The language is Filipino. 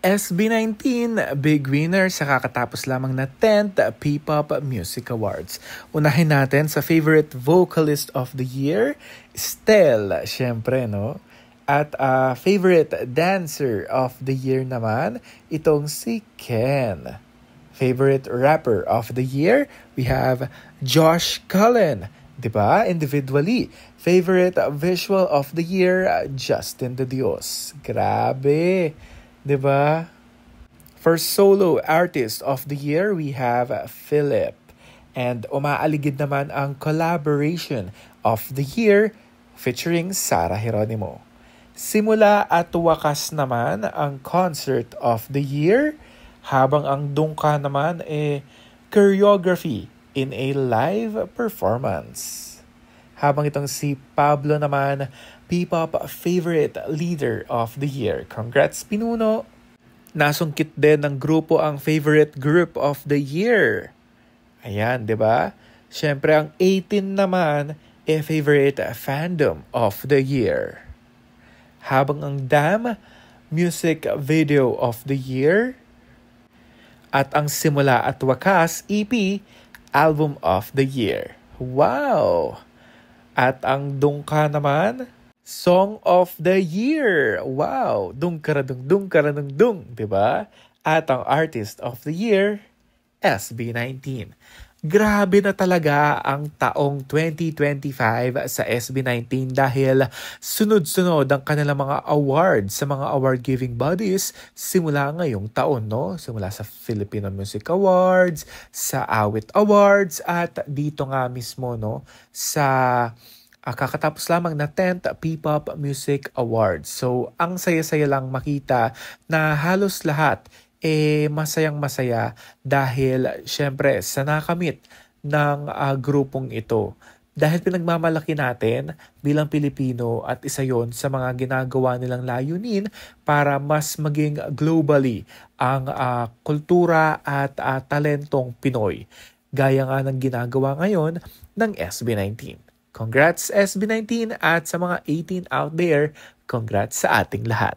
SB19, big winner sa kakatapos lamang na 10th P-Pop Music Awards. Unahin natin sa favorite vocalist of the year, Stell, syempre, no? At favorite dancer of the year naman, itong si Ken. Favorite rapper of the year, we have Josh Cullen. Diba? Individually. Favorite visual of the year, Justin De Dios. Grabe. Diba? For solo artist of the year, we have Philip. And umaaligid naman ang collaboration of the year featuring Sarah Geronimo. Simula at wakas naman ang concert of the year, habang ang dungka naman choreography in a live performance. Habang itong si Pablo naman, P-Pop Favorite Leader of the Year. Congrats, Pinuno! Nasungkit din ng grupo ang Favorite Group of the Year. Ayan, di ba? Siyempre, ang 18 naman, Favorite Fandom of the Year. Habang ang DAM, Music Video of the Year. At ang Simula at Wakas, EP, Album of the Year. Wow! At ang Dungka naman, Song of the Year. Wow! Dung, diba? At ang Artist of the Year, SB19. Grabe na talaga ang taong 2025 sa SB19 dahil sunod-sunod ang kanilang mga awards sa mga award-giving bodies simula ngayong taon, no? Simula sa Filipino Music Awards, sa Awit Awards, at dito nga mismo, no, sa kakatapos lamang na 10th P-Pop Music Awards. So, ang saya-saya lang makita na halos lahat masayang-masaya dahil syempre sa nakamit ng grupong ito. Dahil pinagmamalaki natin bilang Pilipino at isa yon sa mga ginagawa nilang layunin para mas maging globally ang kultura at talentong Pinoy. Gaya nga ng ginagawa ngayon ng SB19. Congrats SB19 at sa mga 18 out there, congrats sa ating lahat.